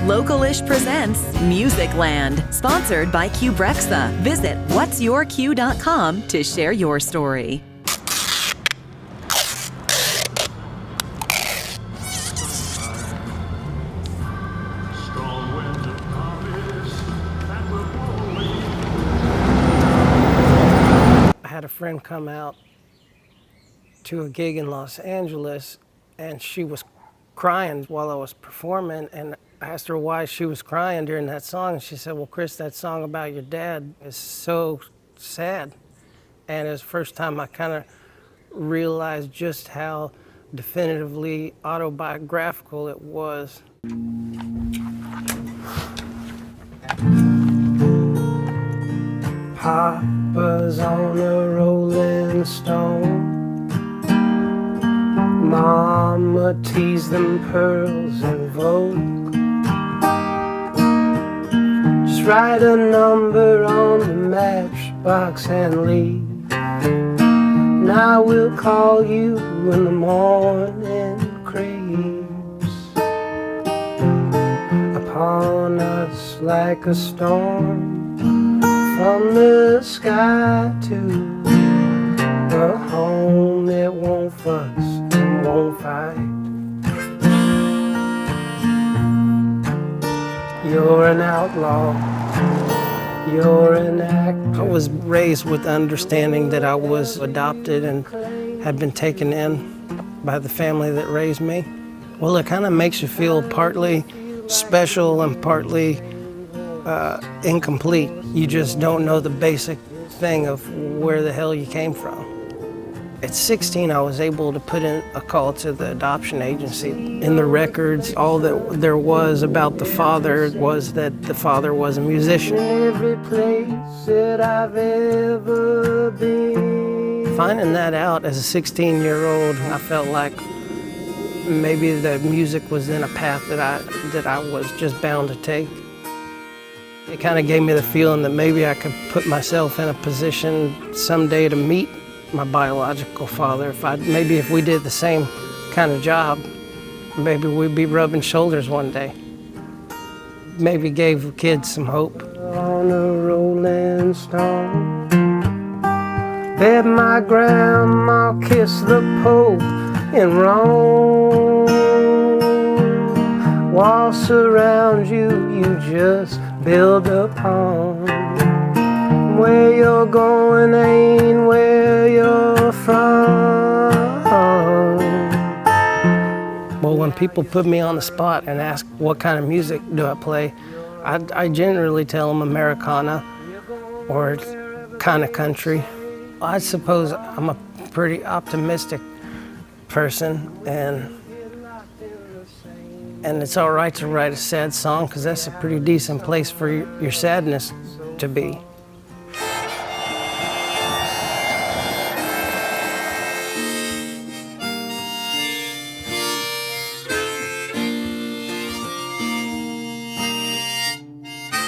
Localish presents Music Land, sponsored by Qbrexa. Visit whatsyourq.com to share your story. I had a friend come out to a gig in Los Angeles, and she was crying while I was performing, and I asked her why she was crying during that song, and she said, well, Chris, that song about your dad is so sad. And it was the first time I kind of realized just how definitively autobiographical it was. Papa's on a rolling stone. Mama teased them pearls and Vogue. Just write a number on the matchbox and leave. And I will call you when the morning creeps upon us like a storm. From the sky to a home that won't fuss and won't fight. You're an outlaw, you're an actor. I was raised with the understanding that I was adopted and had been taken in by the family that raised me. Well, it kind of makes you feel partly special and partly incomplete. You just don't know the basic thing of where the hell you came from. At 16, I was able to put in a call to the adoption agency. In the records, all that there was about the father was that the father was a musician. In every place that I've ever been. Finding that out as a 16-year-old, I felt like maybe the music was in a path that I was just bound to take. It kind of gave me the feeling that maybe I could put myself in a position someday to meet my biological father. Maybe if we did the same kind of job, maybe we'd be rubbing shoulders one day. Maybe gave kids some hope. On a rolling stone, bet my grandma kissed the Pope in Rome. Walls around you, you just build a pond. Where you're going ain't where you're from. Well, when people put me on the spot and ask what kind of music do I play, I generally tell them Americana or kind of country. I suppose I'm a pretty optimistic person, and it's all right to write a sad song because that's a pretty decent place for your sadness to be.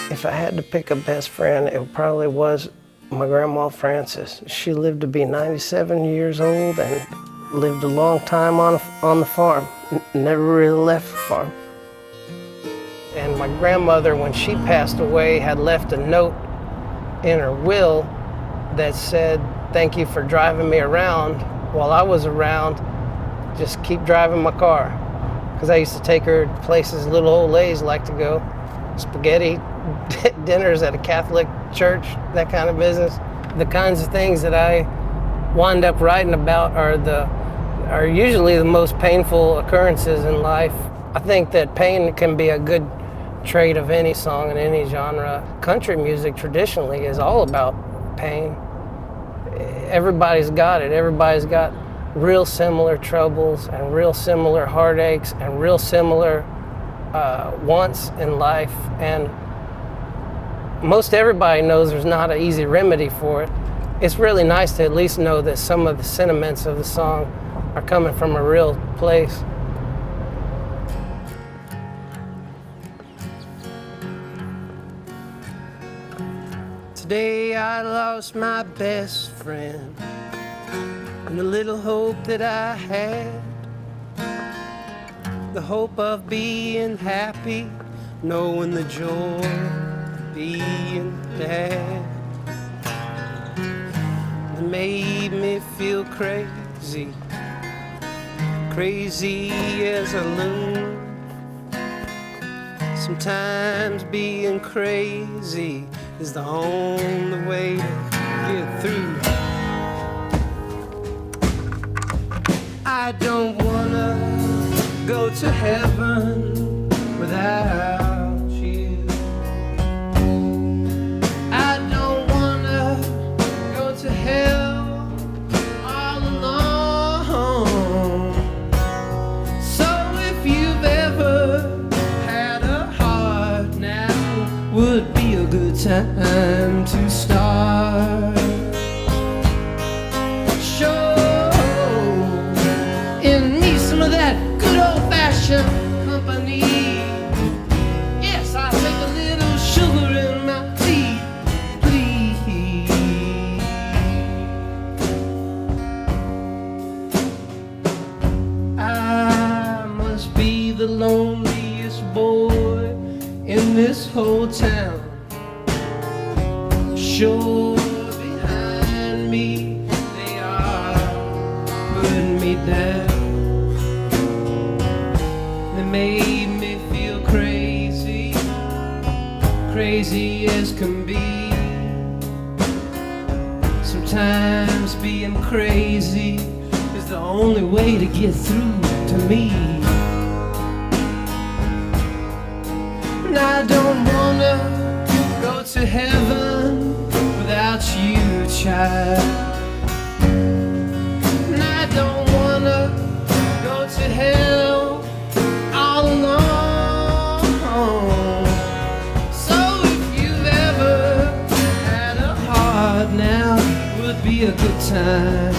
If I had to pick a best friend, it probably was my grandma Frances. She lived to be 97 years old and lived a long time on the farm. Never really left the farm. And my grandmother, when she passed away, had left a note in her will that said, "Thank you for driving me around. While I was around, just keep driving my car." Because I used to take her to places little old ladies like to go. Spaghetti dinners at a Catholic church, that kind of business. The kinds of things that I wind up writing about are usually the most painful occurrences in life. I think that pain can be a good trait of any song in any genre. Country music traditionally is all about pain. Everybody's got it. Everybody's got real similar troubles and real similar heartaches and real similar wants in life. And most everybody knows there's not an easy remedy for it. It's really nice to at least know that some of the sentiments of the song are coming from a real place. Today I lost my best friend, and the little hope that I had, the hope of being happy knowing the joy of being dad. It made me feel crazy, crazy as a loon. Sometimes being crazy is the only way to get through. I don't wanna go to heaven without you. I don't wanna go to hell all alone. So if you've ever had a heart, now would be a good time to start. Of that good old-fashioned company. Yes, I'll take a little sugar in my tea, please. I must be the loneliest boy in this whole town. Sure, behind me they are putting me down. Made me feel crazy, crazy as can be. Sometimes being crazy is the only way to get through to me. And I don't wanna go to heaven without you, child. And I don't wanna go to hell all alone. So if you've ever had a heart, now would be a good time